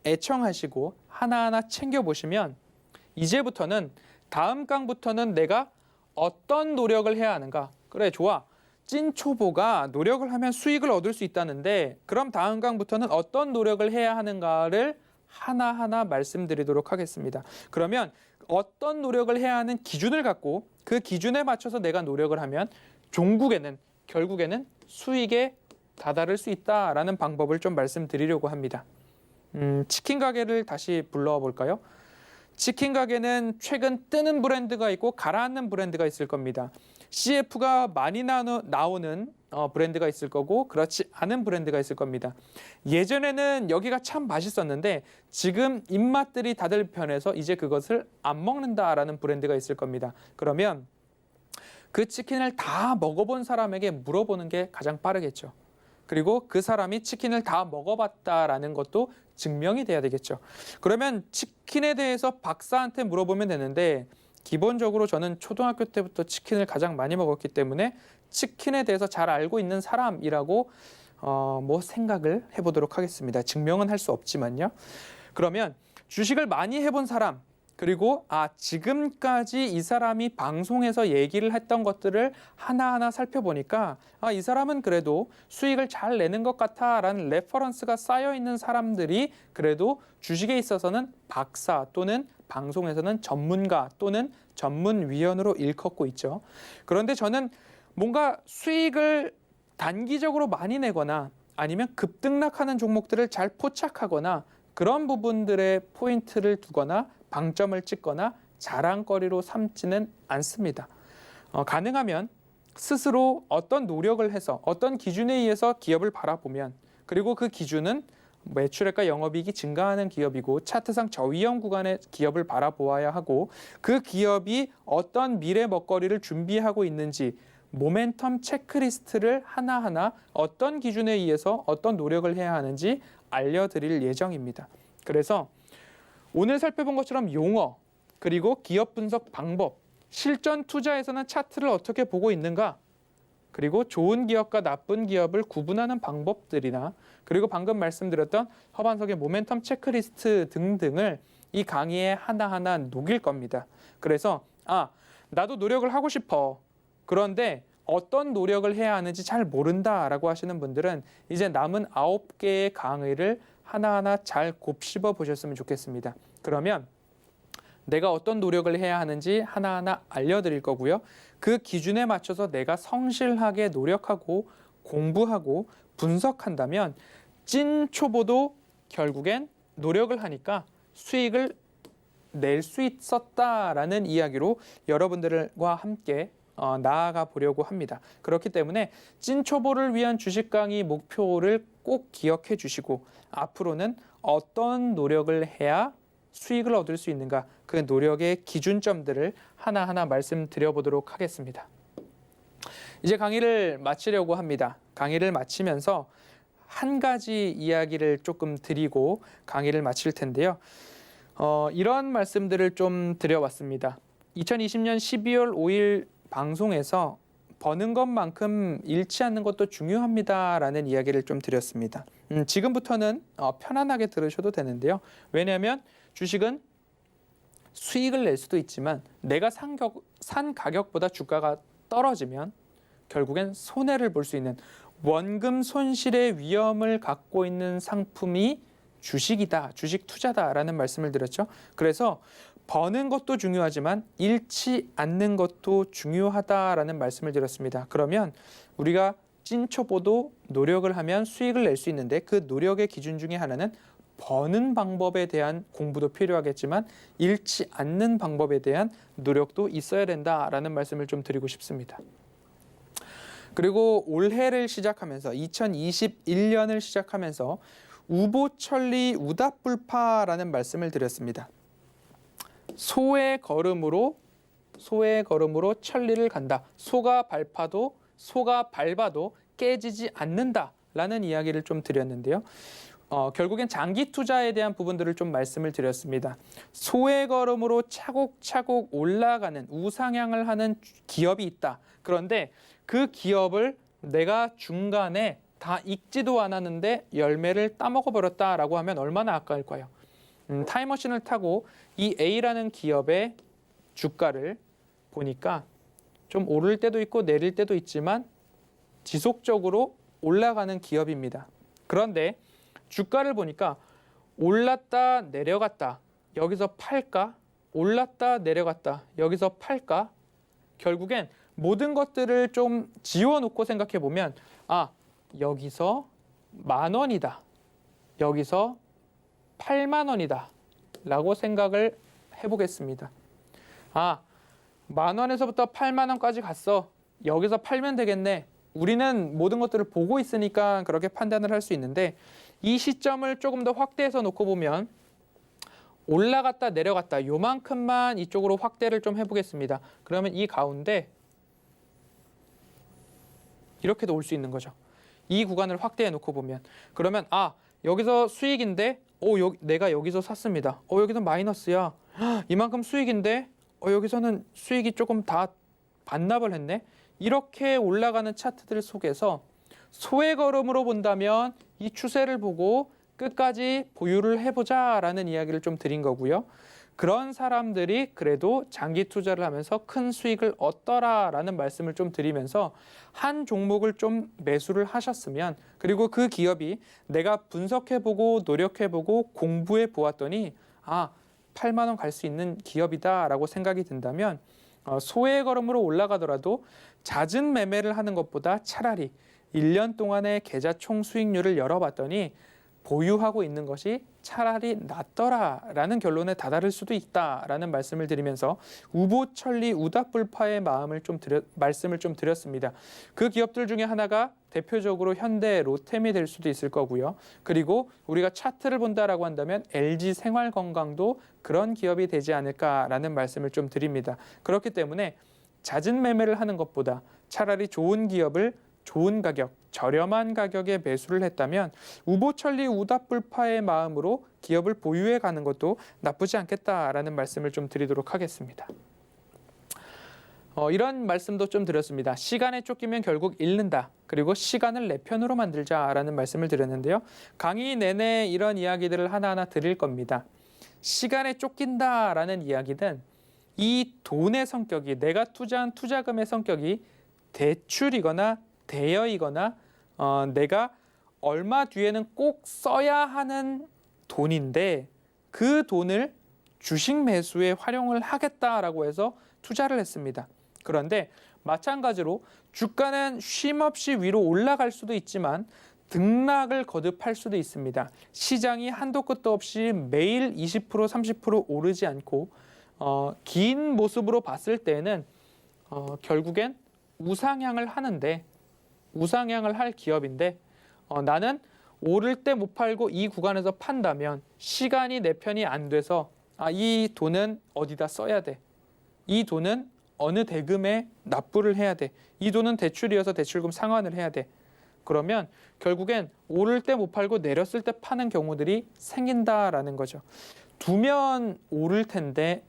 Speaker 2: 애청하시고 하나하나 챙겨보시면 이제부터는 다음 강부터는 내가 어떤 노력을 해야 하는가? 그래, 좋아. 찐초보가 노력을 하면 수익을 얻을 수 있다는데 그럼 다음 강부터는 어떤 노력을 해야 하는가를 하나하나 말씀드리도록 하겠습니다. 그러면 어떤 노력을 해야 하는 기준을 갖고 그 기준에 맞춰서 내가 노력을 하면 결국에는 수익에 다다를 수 있다라는 방법을 좀 말씀드리려고 합니다. 치킨 가게를 다시 불러와 볼까요? 치킨 가게는 최근 뜨는 브랜드가 있고 가라앉는 브랜드가 있을 겁니다. CF가 많이 나오는 브랜드가 있을 거고 그렇지 않은 브랜드가 있을 겁니다. 예전에는 여기가 참 맛있었는데 지금 입맛들이 다들 변해서 이제 그것을 안 먹는다라는 브랜드가 있을 겁니다. 그러면 그 치킨을 다 먹어본 사람에게 물어보는 게 가장 빠르겠죠. 그리고 그 사람이 치킨을 다 먹어봤다라는 것도 증명이 돼야 되겠죠. 그러면 치킨에 대해서 박사한테 물어보면 되는데 기본적으로 저는 초등학교 때부터 치킨을 가장 많이 먹었기 때문에 치킨에 대해서 잘 알고 있는 사람이라고 생각을 해보도록 하겠습니다. 증명은 할 수 없지만요. 그러면 주식을 많이 해본 사람 그리고 지금까지 이 사람이 방송에서 얘기를 했던 것들을 하나하나 살펴보니까 이 사람은 그래도 수익을 잘 내는 것 같아라는 레퍼런스가 쌓여 있는 사람들이 그래도 주식에 있어서는 박사 또는 방송에서는 전문가 또는 전문위원으로 일컫고 있죠. 그런데 저는 뭔가 수익을 단기적으로 많이 내거나 아니면 급등락하는 종목들을 잘 포착하거나 그런 부분들의 포인트를 두거나 방점을 찍거나 자랑거리로 삼지는 않습니다. 가능하면 스스로 어떤 노력을 해서 어떤 기준에 의해서 기업을 바라보면 그리고 그 기준은 매출액과 영업이익이 증가하는 기업이고 차트상 저위험 구간의 기업을 바라보아야 하고 그 기업이 어떤 미래 먹거리를 준비하고 있는지 모멘텀 체크리스트를 하나하나 어떤 기준에 의해서 어떤 노력을 해야 하는지 알려드릴 예정입니다. 그래서 오늘 살펴본 것처럼 용어 그리고 기업 분석 방법, 실전 투자에서는 차트를 어떻게 보고 있는가 그리고 좋은 기업과 나쁜 기업을 구분하는 방법들이나 그리고 방금 말씀드렸던 허반석의 모멘텀 체크리스트 등등을 이 강의에 하나하나 녹일 겁니다. 그래서 나도 노력을 하고 싶어. 그런데 어떤 노력을 해야 하는지 잘 모른다라고 하시는 분들은 이제 남은 9개의 강의를 하나하나 잘 곱씹어 보셨으면 좋겠습니다. 그러면 내가 어떤 노력을 해야 하는지 하나하나 알려드릴 거고요. 그 기준에 맞춰서 내가 성실하게 노력하고 공부하고 분석한다면 찐 초보도 결국엔 노력을 하니까 수익을 낼 수 있었다라는 이야기로 여러분들과 함께 나아가 보려고 합니다. 그렇기 때문에 찐 초보를 위한 주식 강의 목표를 꼭 기억해 주시고 앞으로는 어떤 노력을 해야 수익을 얻을 수 있는가 그 노력의 기준점들을 하나하나 말씀드려 보도록 하겠습니다. 이제 강의를 마치려고 합니다. 강의를 마치면서 한 가지 이야기를 조금 드리고 강의를 마칠 텐데요. 이런 말씀들을 좀 드려봤습니다. 2020년 12월 5일 방송에서 버는 것만큼 잃지 않는 것도 중요합니다라는 이야기를 좀 드렸습니다. 지금부터는 편안하게 들으셔도 되는데요. 왜냐하면 주식은 수익을 낼 수도 있지만 내가 산 가격보다 주가가 떨어지면 결국엔 손해를 볼 수 있는 원금 손실의 위험을 갖고 있는 상품이 주식이다, 주식 투자다라는 말씀을 드렸죠. 그래서 버는 것도 중요하지만 잃지 않는 것도 중요하다라는 말씀을 드렸습니다. 그러면 우리가 찐초보도 노력을 하면 수익을 낼 수 있는데 그 노력의 기준 중에 하나는 버는 방법에 대한 공부도 필요하겠지만 잃지 않는 방법에 대한 노력도 있어야 된다라는 말씀을 좀 드리고 싶습니다. 그리고 올해를 시작하면서 2021년을 시작하면서 우보천리 우답불파라는 말씀을 드렸습니다. 소의 걸음으로 천리를 간다. 소가 밟아도 깨지지 않는다라는 이야기를 좀 드렸는데요. 결국엔 장기 투자에 대한 부분들을 좀 말씀을 드렸습니다. 소의 걸음으로 차곡차곡 올라가는 우상향을 하는 기업이 있다. 그런데 그 기업을 내가 중간에 다 익지도 않았는데 열매를 따먹어 버렸다라고 하면 얼마나 아까울까요? 타임머신을 타고 이 A라는 기업의 주가를 보니까 좀 오를 때도 있고 내릴 때도 있지만 지속적으로 올라가는 기업입니다. 그런데 주가를 보니까 올랐다 내려갔다 여기서 팔까? 올랐다 내려갔다 여기서 팔까? 결국엔 모든 것들을 좀 지워놓고 생각해 보면 여기서 10,000원이다. 여기서 80,000원이다. 라고 생각을 해보겠습니다. 아, 10,000원에서부터 80,000원까지 갔어. 여기서 팔면 되겠네. 우리는 모든 것들을 보고 있으니까 그렇게 판단을 할 수 있는데 이 시점을 조금 더 확대해서 놓고 보면 올라갔다 내려갔다 요만큼만 이쪽으로 확대를 좀 해보겠습니다. 그러면 이 가운데 이렇게도 올 수 있는 거죠. 이 구간을 확대해 놓고 보면 그러면 아, 여기서 수익인데 내가 여기서 샀습니다. 여기서 마이너스야. 이만큼 수익인데 여기서는 수익이 조금 다 반납을 했네. 이렇게 올라가는 차트들 속에서 소액걸음으로 본다면 이 추세를 보고 끝까지 보유를 해보자라는 이야기를 좀 드린 거고요. 그런 사람들이 그래도 장기 투자를 하면서 큰 수익을 얻더라라는 말씀을 좀 드리면서 한 종목을 좀 매수를 하셨으면 그리고 그 기업이 내가 분석해보고 노력해보고 공부해 보았더니 8만 원 갈 수 있는 기업이다라고 생각이 든다면 소액 걸음으로 올라가더라도 잦은 매매를 하는 것보다 차라리 1년 동안의 계좌 총 수익률을 열어봤더니 보유하고 있는 것이 차라리 낫더라라는 결론에 다다를 수도 있다라는 말씀을 드리면서 우보천리 우답불파의 말씀을 좀 드렸습니다. 그 기업들 중에 하나가 대표적으로 현대, 로템이 될 수도 있을 거고요. 그리고 우리가 차트를 본다라고 한다면 LG생활건강도 그런 기업이 되지 않을까라는 말씀을 좀 드립니다. 그렇기 때문에 잦은 매매를 하는 것보다 차라리 좋은 기업을 좋은 가격, 저렴한 가격에 매수를 했다면 우보천리 우답불파의 마음으로 기업을 보유해 가는 것도 나쁘지 않겠다라는 말씀을 좀 드리도록 하겠습니다. 이런 말씀도 좀 드렸습니다. 시간에 쫓기면 결국 잃는다. 그리고 시간을 내 편으로 만들자라는 말씀을 드렸는데요. 강의 내내 이런 이야기들을 하나하나 드릴 겁니다. 시간에 쫓긴다라는 이야기는 이 돈의 성격이 내가 투자한 투자금의 성격이 대출이거나 대여이거나 내가 얼마 뒤에는 꼭 써야 하는 돈인데 그 돈을 주식 매수에 활용을 하겠다라고 해서 투자를 했습니다. 그런데 마찬가지로 주가는 쉼없이 위로 올라갈 수도 있지만 등락을 거듭할 수도 있습니다. 시장이 한도 끝도 없이 매일 20% 30% 오르지 않고 긴 모습으로 봤을 때는 결국엔 우상향을 할 기업인데 나는 오를 때 못 팔고 이 구간에서 판다면 시간이 내 편이 안 돼서 이 돈은 어디다 써야 돼. 이 돈은 어느 대금에 납부를 해야 돼. 이 돈은 대출이어서 대출금 상환을 해야 돼. 그러면 결국엔 오를 때 못 팔고 내렸을 때 파는 경우들이 생긴다라는 거죠. 두면 오를 텐데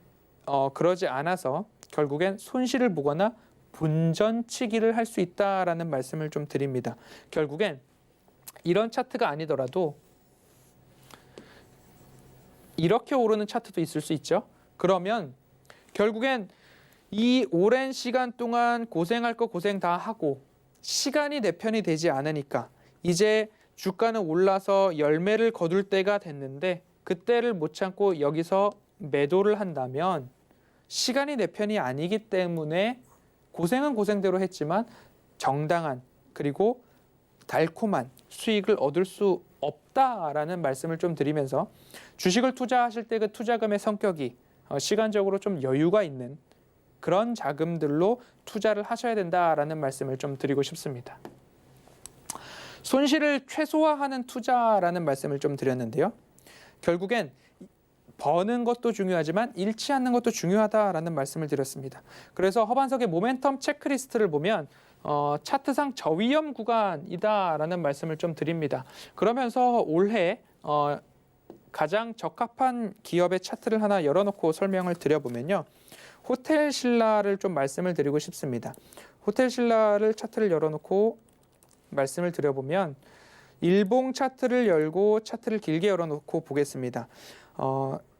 Speaker 2: 그러지 않아서 결국엔 손실을 보거나 본전치기를 할 수 있다라는 말씀을 좀 드립니다. 결국엔 이런 차트가 아니더라도 이렇게 오르는 차트도 있을 수 있죠. 그러면 결국엔 이 오랜 시간 동안 고생할 거 고생 다 하고 시간이 내 편이 되지 않으니까 이제 주가는 올라서 열매를 거둘 때가 됐는데 그때를 못 참고 여기서 매도를 한다면 시간이 내 편이 아니기 때문에 고생은 고생대로 했지만 정당한 그리고 달콤한 수익을 얻을 수 없다라는 말씀을 좀 드리면서 주식을 투자하실 때 그 투자금의 성격이 시간적으로 좀 여유가 있는 그런 자금들로 투자를 하셔야 된다라는 말씀을 좀 드리고 싶습니다. 손실을 최소화하는 투자라는 말씀을 좀 드렸는데요. 결국엔 버는 것도 중요하지만 잃지 않는 것도 중요하다라는 말씀을 드렸습니다. 그래서 허반석의 모멘텀 체크리스트를 보면 차트상 저위험 구간이다라는 말씀을 좀 드립니다. 그러면서 올해 가장 적합한 기업의 차트를 하나 열어놓고 설명을 드려보면요. 호텔신라를 좀 말씀을 드리고 싶습니다. 호텔신라를 차트를 열어놓고 말씀을 드려보면 일봉 차트를 열고 차트를 길게 열어놓고 보겠습니다.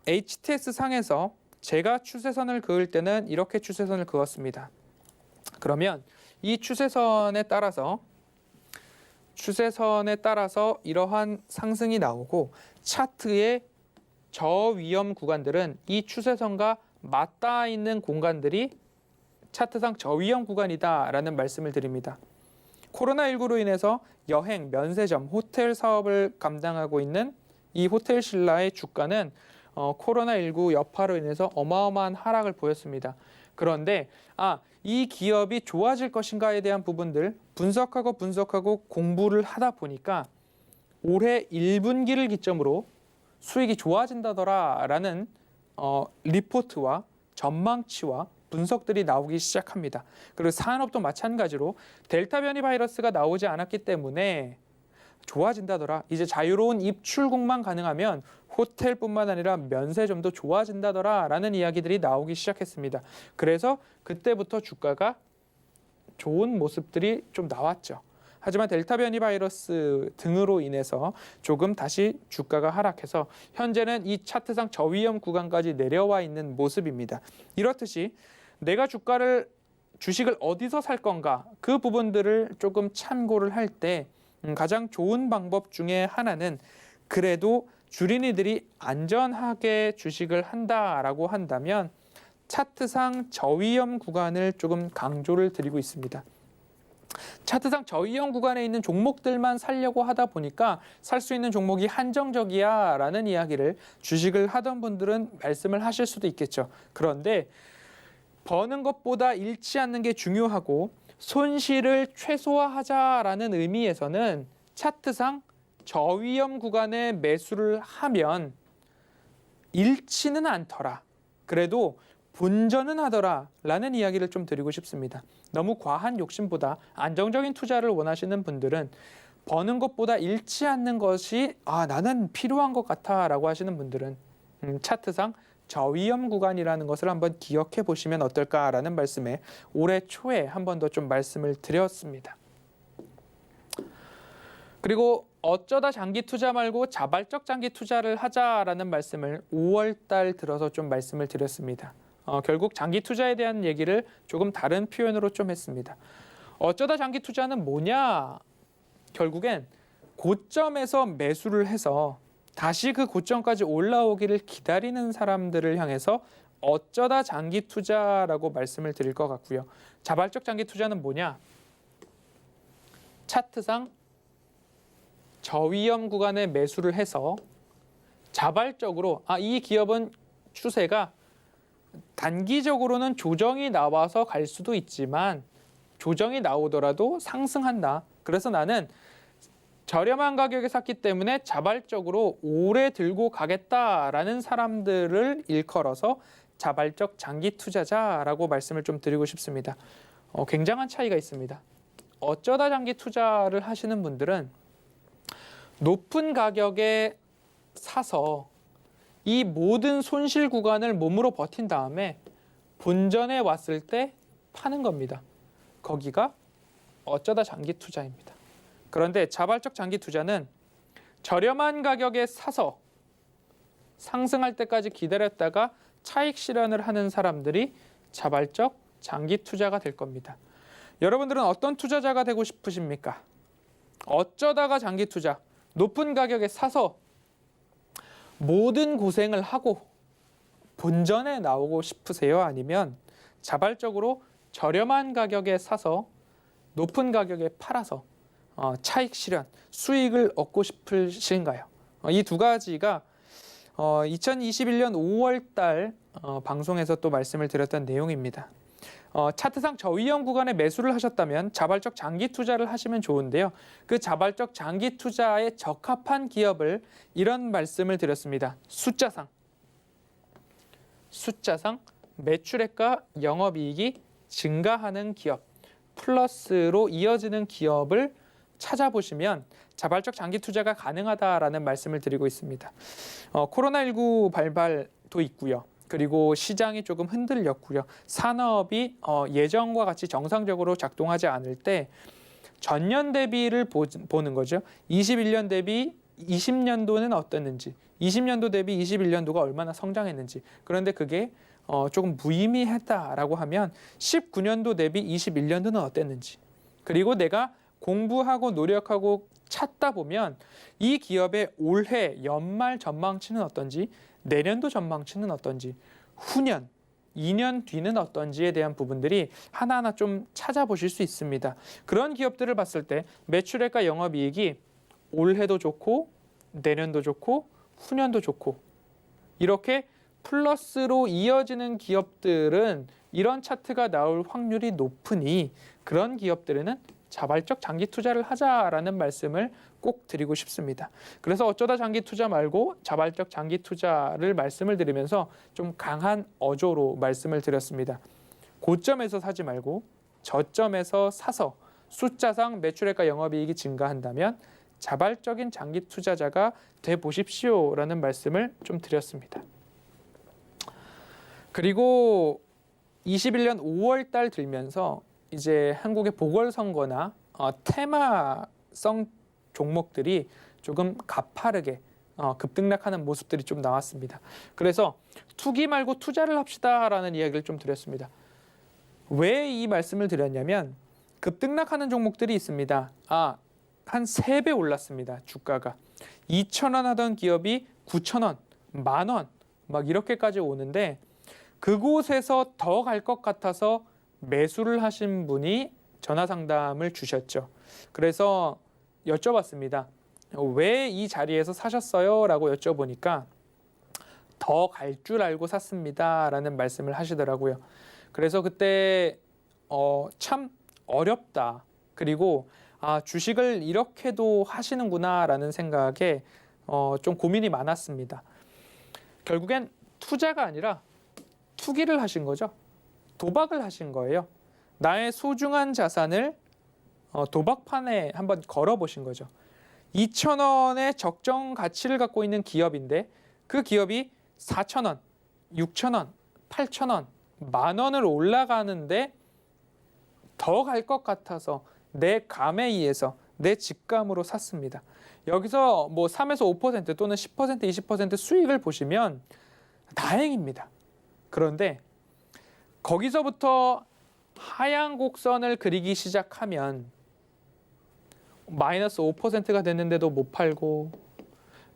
Speaker 2: HTS 상에서 제가 추세선을 그을 때는 이렇게 추세선을 그었습니다. 그러면 이 추세선에 따라서 이러한 상승이 나오고 차트의 저위험 구간들은 이 추세선과 맞닿아 있는 공간들이 차트상 저위험 구간이다라는 말씀을 드립니다. 코로나19로 인해서 여행, 면세점, 호텔 사업을 감당하고 있는 이 호텔신라의 주가는 코로나19 여파로 인해서 어마어마한 하락을 보였습니다. 그런데 이 기업이 좋아질 것인가에 대한 부분들 분석하고 공부를 하다 보니까 올해 1분기를 기점으로 수익이 좋아진다더라라는 리포트와 전망치와 분석들이 나오기 시작합니다. 그리고 산업도 마찬가지로 델타 변이 바이러스가 나오지 않았기 때문에 좋아진다더라. 이제 자유로운 입출국만 가능하면 호텔뿐만 아니라 면세점도 좋아진다더라라는 이야기들이 나오기 시작했습니다. 그래서 그때부터 주가가 좋은 모습들이 좀 나왔죠. 하지만 델타 변이 바이러스 등으로 인해서 조금 다시 주가가 하락해서 현재는 이 차트상 저위험 구간까지 내려와 있는 모습입니다. 이렇듯이 내가 주식을 어디서 살 건가 그 부분들을 조금 참고를 할 때 가장 좋은 방법 중에 하나는 그래도 주린이들이 안전하게 주식을 한다라고 한다면 차트상 저위험 구간을 조금 강조를 드리고 있습니다. 차트상 저위험 구간에 있는 종목들만 살려고 하다 보니까 살 수 있는 종목이 한정적이야 라는 이야기를 주식을 하던 분들은 말씀을 하실 수도 있겠죠. 그런데 버는 것보다 잃지 않는 게 중요하고 손실을 최소화하자라는 의미에서는 차트상 저위험 구간에 매수를 하면 잃지는 않더라. 그래도 본전은 하더라라는 이야기를 좀 드리고 싶습니다. 너무 과한 욕심보다 안정적인 투자를 원하시는 분들은 버는 것보다 잃지 않는 것이 나는 필요한 것 같아라고 하시는 분들은 차트상 저위험 구간이라는 것을 한번 기억해 보시면 어떨까라는 말씀에 올해 초에 한 번 더 좀 말씀을 드렸습니다. 그리고 어쩌다 장기 투자 말고 자발적 장기 투자를 하자라는 말씀을 5월 달 들어서 좀 말씀을 드렸습니다. 결국 장기 투자에 대한 얘기를 조금 다른 표현으로 좀 했습니다. 어쩌다 장기 투자는 뭐냐? 결국엔 고점에서 매수를 해서 다시 그 고점까지 올라오기를 기다리는 사람들을 향해서 어쩌다 장기 투자라고 말씀을 드릴 것 같고요. 자발적 장기 투자는 뭐냐? 차트상 저위험 구간에 매수를 해서 자발적으로 이 기업은 추세가 단기적으로는 조정이 나와서 갈 수도 있지만 조정이 나오더라도 상승한다. 그래서 나는 저렴한 가격에 샀기 때문에 자발적으로 오래 들고 가겠다라는 사람들을 일컬어서 자발적 장기 투자자라고 말씀을 좀 드리고 싶습니다. 굉장한 차이가 있습니다. 어쩌다 장기 투자를 하시는 분들은 높은 가격에 사서 이 모든 손실 구간을 몸으로 버틴 다음에 본전에 왔을 때 파는 겁니다. 거기가 어쩌다 장기 투자입니다. 그런데 자발적 장기 투자는 저렴한 가격에 사서 상승할 때까지 기다렸다가 차익 실현을 하는 사람들이 자발적 장기 투자가 될 겁니다. 여러분들은 어떤 투자자가 되고 싶으십니까? 어쩌다가 장기 투자, 높은 가격에 사서 모든 고생을 하고 본전에 나오고 싶으세요? 아니면 자발적으로 저렴한 가격에 사서 높은 가격에 팔아서 차익 실현, 수익을 얻고 싶으신가요? 이 두 가지가 2021년 5월 달 방송에서 또 말씀을 드렸던 내용입니다. 차트상 저위험 구간에 매수를 하셨다면 자발적 장기 투자를 하시면 좋은데요. 그 자발적 장기 투자에 적합한 기업을 이런 말씀을 드렸습니다. 숫자상 매출액과 영업이익이 증가하는 기업, 플러스로 이어지는 기업을 찾아보시면 자발적 장기 투자가 가능하다라는 말씀을 드리고 있습니다. 코로나19 발발도 있고요. 그리고 시장이 조금 흔들렸고요. 산업이 예전과 같이 정상적으로 작동하지 않을 때 전년 대비를 보는 거죠. 21년 대비 20년도는 어땠는지, 20년도 대비 21년도가 얼마나 성장했는지. 그런데 그게 조금 무의미했다라고 하면 19년도 대비 21년도는 어땠는지. 그리고 내가 공부하고 노력하고 찾다 보면 이 기업의 올해 연말 전망치는 어떤지, 내년도 전망치는 어떤지, 후년, 2년 뒤는 어떤지에 대한 부분들이 하나하나 좀 찾아보실 수 있습니다. 그런 기업들을 봤을 때 매출액과 영업이익이 올해도 좋고 내년도 좋고 후년도 좋고 이렇게 플러스로 이어지는 기업들은 이런 차트가 나올 확률이 높으니 그런 기업들에는 자발적 장기 투자를 하자라는 말씀을 꼭 드리고 싶습니다. 그래서 어쩌다 장기 투자 말고 자발적 장기 투자를 말씀을 드리면서 좀 강한 어조로 말씀을 드렸습니다. 고점에서 사지 말고 저점에서 사서 숫자상 매출액과 영업이익이 증가한다면 자발적인 장기 투자자가 돼 보십시오라는 말씀을 좀 드렸습니다. 그리고 21년 5월 달 들면서 이제 한국의 보궐선거나 테마성 종목들이 조금 가파르게 급등락하는 모습들이 좀 나왔습니다. 그래서 투기 말고 투자를 합시다라는 이야기를 좀 드렸습니다. 왜 이 말씀을 드렸냐면 급등락하는 종목들이 있습니다. 한 3배 올랐습니다. 주가가. 2,000원 하던 기업이 9,000원, 10,000원 막 이렇게까지 오는데 그곳에서 더 갈 것 같아서 매수를 하신 분이 전화 상담을 주셨죠. 그래서 여쭤봤습니다. 왜 이 자리에서 사셨어요? 라고 여쭤보니까 더 갈 줄 알고 샀습니다. 라는 말씀을 하시더라고요. 그래서 그때 참 어렵다. 그리고 주식을 이렇게도 하시는구나 라는 생각에 좀 고민이 많았습니다. 결국엔 투자가 아니라 투기를 하신 거죠. 도박을 하신 거예요. 나의 소중한 자산을 도박판에 한번 걸어보신 거죠. 2,000원의 적정 가치를 갖고 있는 기업인데 그 기업이 4,000원, 6,000원, 8,000원, 10,000원을 올라가는데 더 갈 것 같아서 내 감에 의해서 내 직감으로 샀습니다. 여기서 뭐 3에서 5% 또는 10%, 20% 수익을 보시면 다행입니다. 그런데 거기서부터 하향 곡선을 그리기 시작하면 마이너스 5%가 됐는데도 못 팔고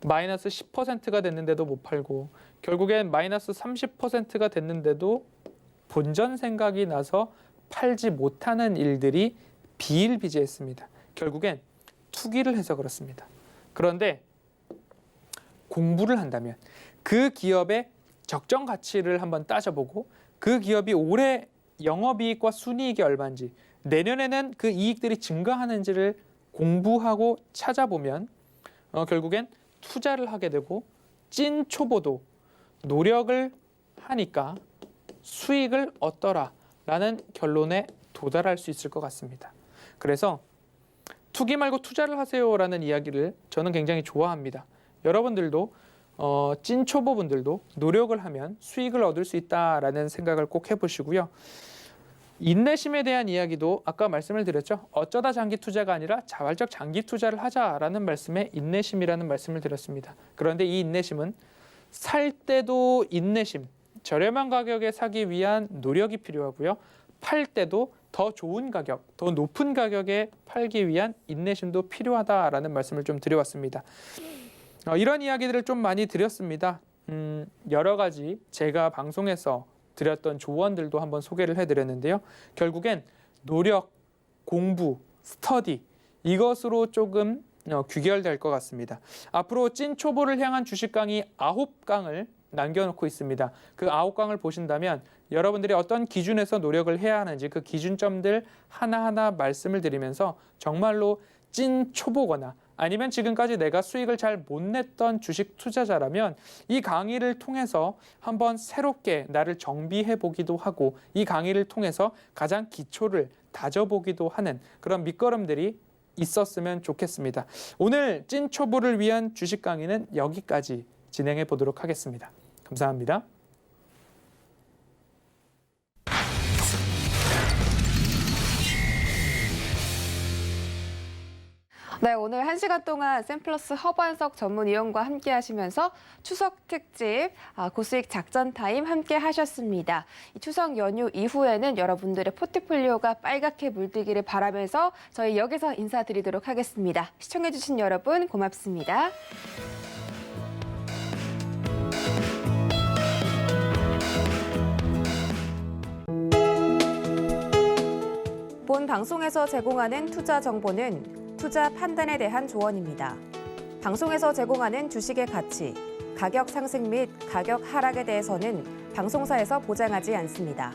Speaker 2: 마이너스 10%가 됐는데도 못 팔고 결국엔 마이너스 30%가 됐는데도 본전 생각이 나서 팔지 못하는 일들이 비일비재했습니다. 결국엔 투기를 해서 그렇습니다. 그런데 공부를 한다면 그 기업의 적정 가치를 한번 따져보고 그 기업이 올해 영업이익과 순이익이 얼마인지 내년에는 그 이익들이 증가하는지를 공부하고 찾아보면 결국엔 투자를 하게 되고 찐 초보도 노력을 하니까 수익을 얻더라라는 결론에 도달할 수 있을 것 같습니다. 그래서 투기 말고 투자를 하세요라는 이야기를 저는 굉장히 좋아합니다. 여러분들도 찐 초보분들도 노력을 하면 수익을 얻을 수 있다라는 생각을 꼭 해보시고요. 인내심에 대한 이야기도 아까 말씀을 드렸죠. 어쩌다 장기 투자가 아니라 자발적 장기 투자를 하자라는 말씀에 인내심이라는 말씀을 드렸습니다. 그런데 이 인내심은 살 때도 인내심, 저렴한 가격에 사기 위한 노력이 필요하고요. 팔 때도 더 좋은 가격, 더 높은 가격에 팔기 위한 인내심도 필요하다라는 말씀을 좀 드려왔습니다. 이런 이야기들을 좀 많이 드렸습니다. 여러 가지 제가 방송에서 드렸던 조언들도 한번 소개를 해드렸는데요. 결국엔 노력, 공부, 스터디 이것으로 조금 귀결될 것 같습니다. 앞으로 찐 초보를 향한 주식 강의 9강을 남겨놓고 있습니다. 그 9강을 보신다면 여러분들이 어떤 기준에서 노력을 해야 하는지 그 기준점들 하나하나 말씀을 드리면서 정말로 찐 초보거나 아니면 지금까지 내가 수익을 잘 못 냈던 주식 투자자라면 이 강의를 통해서 한번 새롭게 나를 정비해 보기도 하고 이 강의를 통해서 가장 기초를 다져보기도 하는 그런 밑거름들이 있었으면 좋겠습니다. 오늘 찐 초보를 위한 주식 강의는 여기까지 진행해 보도록 하겠습니다. 감사합니다.
Speaker 1: 네, 오늘 1시간 동안 샘플러스 허반석 전문위원과 함께 하시면서 추석 특집 고수익 작전 타임 함께 하셨습니다. 이 추석 연휴 이후에는 여러분들의 포트폴리오가 빨갛게 물들기를 바라면서 저희 여기서 인사드리도록 하겠습니다. 시청해주신 여러분 고맙습니다. 본 방송에서 제공하는 투자 정보는 투자 판단에 대한 조언입니다. 방송에서 제공하는 주식의 가치,
Speaker 3: 가격 상승 및 가격 하락에 대해서는 방송사에서 보장하지 않습니다.